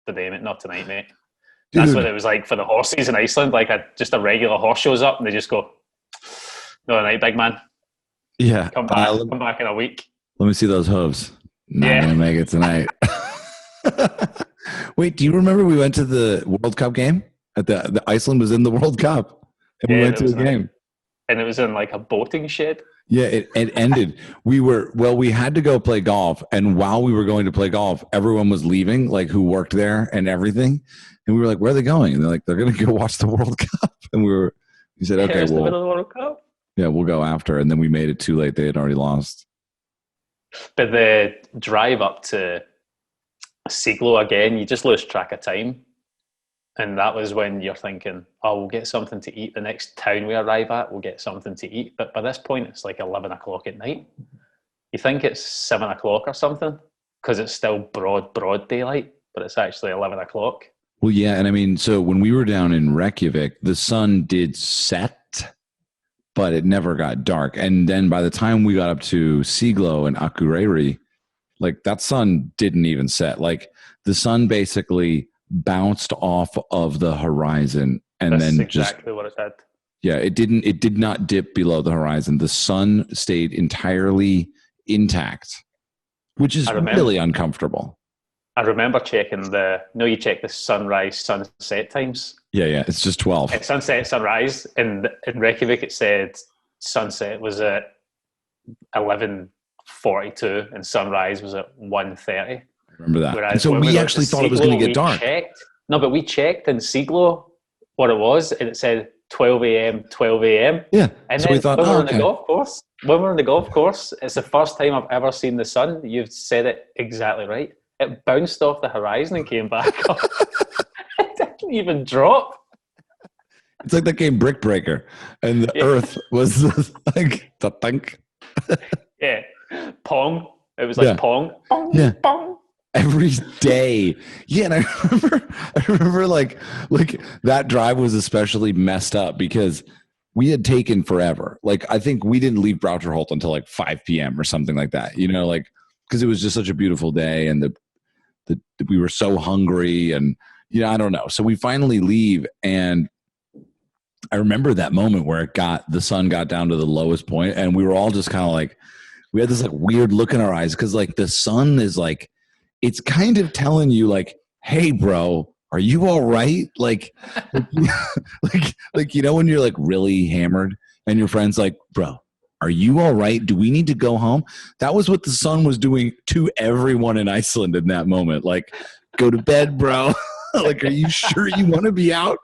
Speaker 2: today, mate. Not tonight, mate." That's
Speaker 1: Dude.
Speaker 2: what it was like for the horses in Iceland. Like just a regular horse shows up, and they just go, "No night, big man.
Speaker 1: Yeah,
Speaker 2: Come back in a week."
Speaker 1: let me see those hooves. Not gonna make it tonight. Wait, do you remember we went to the World Cup game at the Iceland was in the World Cup, and we went to the game,
Speaker 2: and it was in like a boating shed.
Speaker 1: Yeah, it ended. We had to go play golf, and while we were going to play golf, everyone was leaving, like who worked there and everything, and we were like, "Where are they going?" And they're like, "They're going to go watch the World Cup." And we said, "Okay,
Speaker 2: the middle of the World Cup.
Speaker 1: Yeah, we'll go after." And then we made it too late; they had already lost.
Speaker 2: But the drive up to Siglo again, you just lose track of time. And that was when you're thinking, oh, we'll get something to eat. The next town we arrive at, we'll get something to eat. But by this point, it's like 11 o'clock at night. You think it's 7 o'clock or something because it's still broad daylight, but it's actually 11 o'clock.
Speaker 1: Well, yeah. And I mean, so when we were down in Reykjavik, the sun did set, but it never got dark. And then by the time we got up to Siglo and Akureyri, like that sun didn't even set. Like the sun basically bounced off of the horizon and
Speaker 2: That's
Speaker 1: then
Speaker 2: exactly what it said.
Speaker 1: Yeah, it did not dip below the horizon. The sun stayed entirely intact, which is really uncomfortable.
Speaker 2: I remember checking you check the sunrise sunset times.
Speaker 1: Yeah, it's just 12.
Speaker 2: At sunset, sunrise, and in Reykjavik it said sunset was at 11:42 and sunrise was at 1:30.
Speaker 1: Remember that. Whereas so we actually thought it was going to get dark.
Speaker 2: But we checked in Siglo what it was, and it said 12 a.m., 12 a.m.
Speaker 1: Yeah.
Speaker 2: And
Speaker 1: so
Speaker 2: then
Speaker 1: we thought,
Speaker 2: when we're on the golf course, it's the first time I've ever seen the sun. You've said it exactly right. It bounced off the horizon and came back up. It didn't even drop.
Speaker 1: It's like that game Brick Breaker, and the Earth was like the thunk.
Speaker 2: Yeah. Pong. It was like Pong. Pong. Pong.
Speaker 1: Every day. Yeah, and I remember like that drive was especially messed up because we had taken forever. Like I think we didn't leave Brouwerholt until like 5 p.m. or something like that. Like because it was just such a beautiful day and we were so hungry and I don't know. So we finally leave, and I remember that moment where the sun got down to the lowest point, and we were all just kind of like, we had this like weird look in our eyes because like the sun is like, it's kind of telling you like, hey bro, are you all right? Like when you're like really hammered and your friend's like, bro, are you all right? Do we need to go home? That was what the sun was doing to everyone in Iceland in that moment. Like, go to bed, bro. Like, are you sure you want to be out?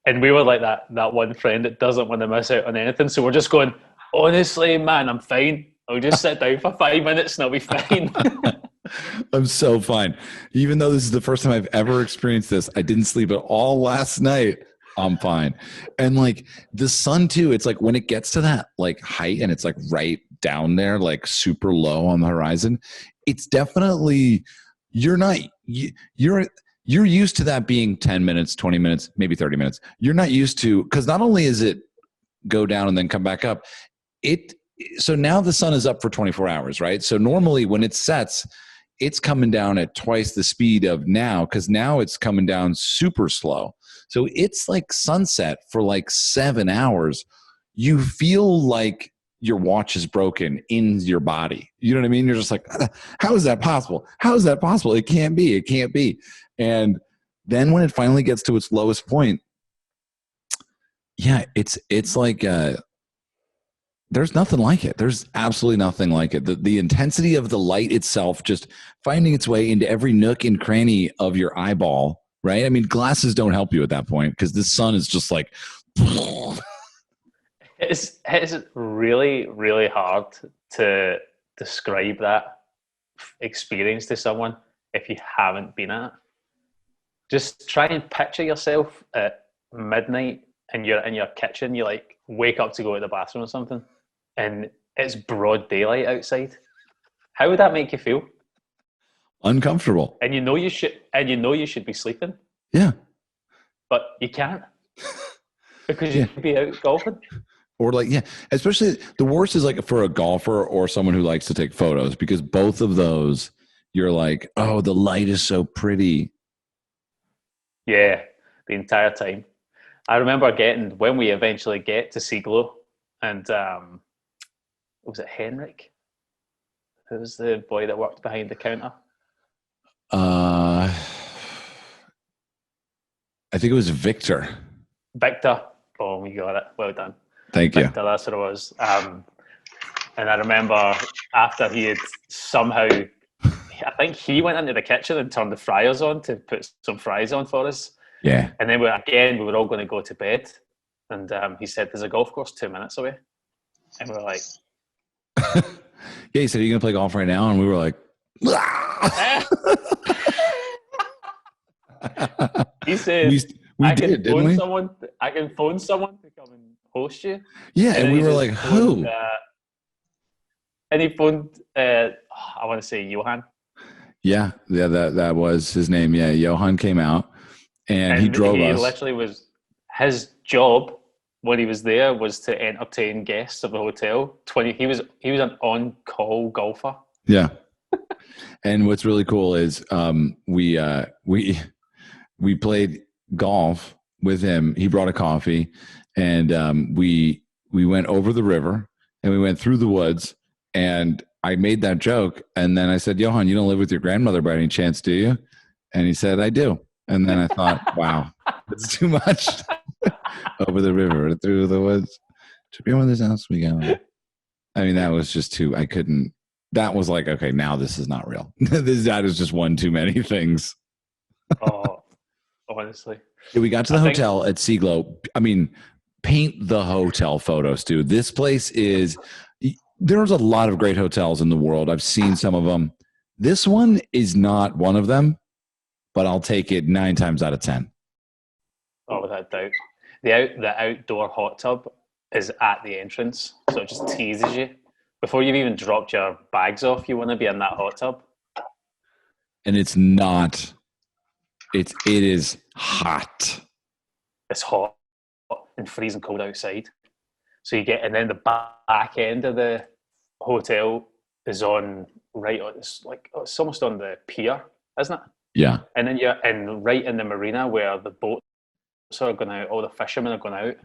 Speaker 2: And we were like that one friend that doesn't want to miss out on anything. So we're just going, honestly, man, I'm fine. I'll just sit down for 5 minutes and I'll be fine.
Speaker 1: I'm so fine. Even though this is the first time I've ever experienced this, I didn't sleep at all last night. I'm fine. And like the sun too, it's like when it gets to that like height and it's like right down there, like super low on the horizon, it's definitely, you're used to that being 10 minutes, 20 minutes, maybe 30 minutes. You're not used to, because not only is it go down and then come back up, so now the sun is up for 24 hours, right? So normally when it sets, it's coming down at twice the speed of now, because now it's coming down super slow. So it's like sunset for like 7 hours. You feel like your watch is broken in your body. You know what I mean? You're just like, how is that possible? How is that possible? It can't be. It can't be. And then when it finally gets to its lowest point, yeah, it's like there's nothing like it. There's absolutely nothing like it. The intensity of the light itself just finding its way into every nook and cranny of your eyeball, right? I mean, glasses don't help you at that point because the sun is just like.
Speaker 2: It's really, really hard to describe that experience to someone if you haven't been at it. Just try and picture yourself at midnight and you're in your kitchen. You like wake up to go to the bathroom or something, and it's broad daylight outside. How would that make you feel?
Speaker 1: Uncomfortable.
Speaker 2: And you know you should be sleeping.
Speaker 1: Yeah.
Speaker 2: But you can't because you could be out golfing.
Speaker 1: Or like, yeah, especially the worst is like for a golfer or someone who likes to take photos, because both of those, you're like, oh, the light is so pretty.
Speaker 2: Yeah, the entire time. I remember when we eventually get to Siglo, and was it Henrik? Who was the boy that worked behind the counter?
Speaker 1: I think it was Victor.
Speaker 2: Victor. Oh, we got it. Well done.
Speaker 1: Thank you.
Speaker 2: Victor, that's what it was. And I remember after he had somehow, I think he went into the kitchen and turned the fryers on to put some fries on for us.
Speaker 1: Yeah.
Speaker 2: And then we were all going to go to bed. And he said, there's a golf course 2 minutes away. And we were like...
Speaker 1: Yeah, he said, are you going to play golf right now? And we were like...
Speaker 2: He said, I can phone someone to come and host you.
Speaker 1: Yeah, and we were like, who?
Speaker 2: And he phoned, I want to say Johan.
Speaker 1: Yeah, that was his name. Yeah, Johan came out and he drove us.
Speaker 2: Literally was his job when he was there was to entertain guests of the hotel. He was an on-call golfer.
Speaker 1: Yeah. And what's really cool is we played golf with him. He brought a coffee, and we went over the river and we went through the woods. And I made that joke, and then I said, "Johan, you don't live with your grandmother by any chance, do you?" And he said, "I do." And then I thought, "Wow, that's too much." Over the river, through the woods, to your mother's house we go. I mean, that was just too. I couldn't. That was like, okay, now this is not real. That is just one too many things.
Speaker 2: Oh, honestly.
Speaker 1: Yeah, we got to the hotel at Siglo. I mean, paint the hotel photos, dude. This place is. There's a lot of great hotels in the world. I've seen some of them. This one is not one of them, but I'll take it 9 times out of 10.
Speaker 2: Oh, without doubt. The outdoor hot tub is at the entrance, so it just teases you. Before you've even dropped your bags off, you want to be in that hot tub.
Speaker 1: And it's not. It is hot.
Speaker 2: It's hot and freezing cold outside. So you get, and then the back end of the hotel is on it's almost on the pier, isn't it?
Speaker 1: Yeah.
Speaker 2: And then you're right in the marina where the boats are going out, all the fishermen are going out.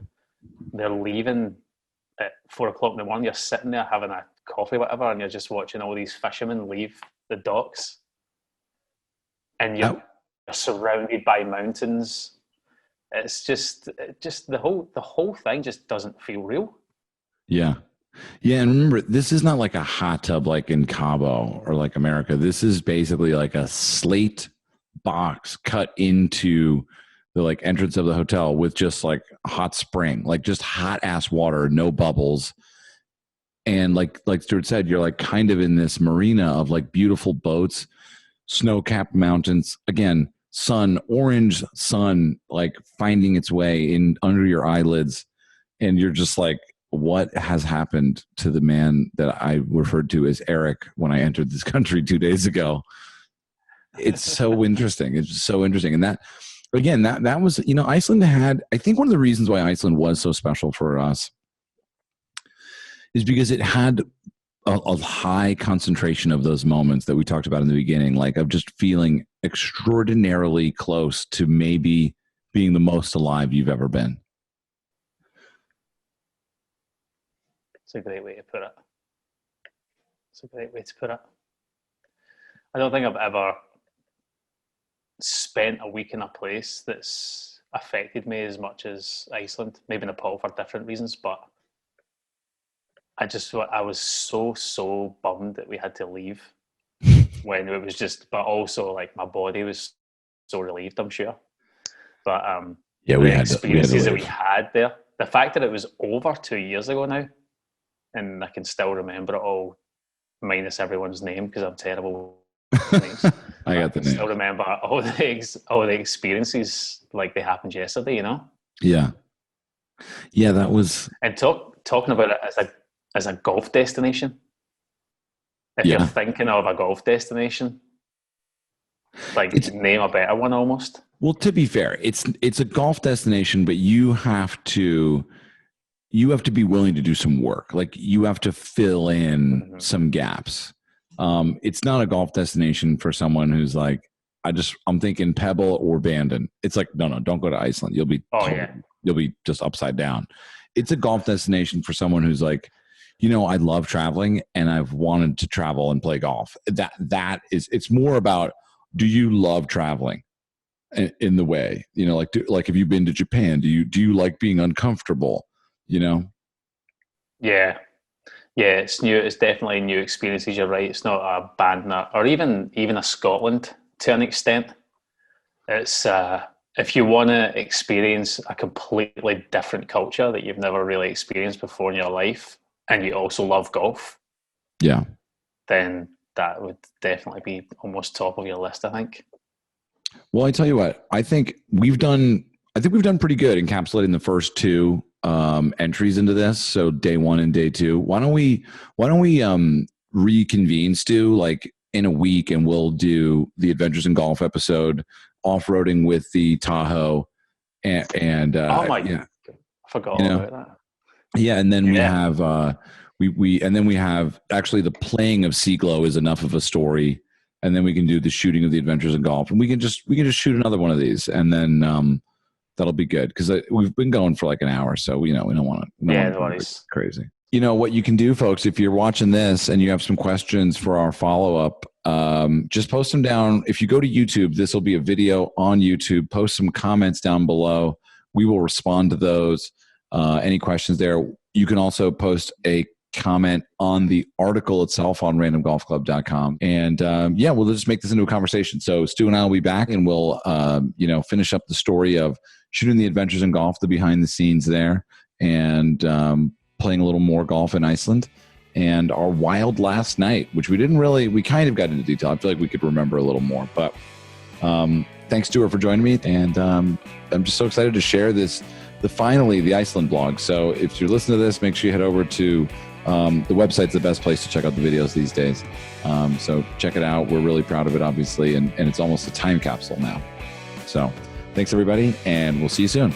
Speaker 2: They're leaving at 4 o'clock in the morning. You're sitting there having a coffee, whatever, and you're just watching all these fishermen leave the docks. And you're surrounded by mountains. It's just the whole thing just doesn't feel real.
Speaker 1: Yeah. Yeah, and remember, this is not like a hot tub like in Cabo or like America. This is basically like a slate box cut into the like entrance of the hotel with just like a hot spring, like just hot ass water, no bubbles. And like Stuart said, you're like kind of in this marina of like beautiful boats, snow-capped mountains. Again, sun, orange sun, like finding its way in under your eyelids, and you're just like, what has happened to the man that I referred to as Erik when I entered this country 2 days ago? It's so interesting. It's so interesting. And that, again, that was, you know, Iceland had, I think one of the reasons why Iceland was so special for us is because it had a high concentration of those moments that we talked about in the beginning, like of just feeling extraordinarily close to maybe being the most alive you've ever been.
Speaker 2: It's a great way to put it. It's a great way to put it. I don't think I've ever spent a week in a place that's affected me as much as Iceland. Maybe Nepal for different reasons, but I was so bummed that we had to leave when it was just, but also like my body was so relieved, I'm sure. But
Speaker 1: yeah,
Speaker 2: the experiences that we had there, the fact that it was over 2 years ago now, and I can still remember it all, minus everyone's name because I'm terrible with names.
Speaker 1: I got the name.
Speaker 2: Still remember all the experiences like they happened yesterday, you know?
Speaker 1: Yeah. Yeah, that was.
Speaker 2: And talking about it as a golf destination. If you're thinking of a golf destination, like name a better one almost.
Speaker 1: Well, to be fair, it's a golf destination, but you have to be willing to do some work. Like you have to fill in some gaps. It's not a golf destination for someone who's like, I'm thinking Pebble or Bandon. It's like, no, don't go to Iceland. You'll be just upside down. It's a golf destination for someone who's like, you know, I love traveling and I've wanted to travel and play golf. It's more about, do you love traveling in the way, you know, like have you been to Japan? Do you like being uncomfortable, you know?
Speaker 2: Yeah. Yeah, it's new. It's definitely new experiences. You're right. It's not a Bandon or even a Scotland to an extent. It's if you want to experience a completely different culture that you've never really experienced before in your life, and you also love golf,
Speaker 1: yeah,
Speaker 2: then that would definitely be almost top of your list, I think.
Speaker 1: Well, I tell you what, I think we've done pretty good encapsulating the first two entries into this. So day one and day two. Why don't we reconvene, Stu, like in a week, and we'll do the Adventures in Golf episode, off-roading with the Tahoe, and
Speaker 2: I forgot about that.
Speaker 1: Yeah, and then we have we have actually the playing of Seaglow is enough of a story, and then we can do the shooting of the Adventures in Golf, and we can just shoot another one of these, and then that'll be good because we've been going for like an hour, so we don't want to crazy. You know what you can do, folks, if you're watching this and you have some questions for our follow-up, just post them down. If you go to YouTube, this will be a video on YouTube. Post some comments down below. We will respond to those. Any questions there. You can also post a comment on the article itself on randomgolfclub.com. And we'll just make this into a conversation. So Stu and I will be back, and we'll finish up the story of shooting the Adventures in Golf, the behind the scenes there, and playing a little more golf in Iceland, and our wild last night, which we kind of got into detail. I feel like we could remember a little more, but thanks, Stuart, for joining me. And I'm just so excited to share this, the Iceland vlog. So if you're listening to this, make sure you head over to the website's the best place to check out the videos these days. So check it out. We're really proud of it, obviously, and it's almost a time capsule now. So thanks, everybody, and we'll see you soon.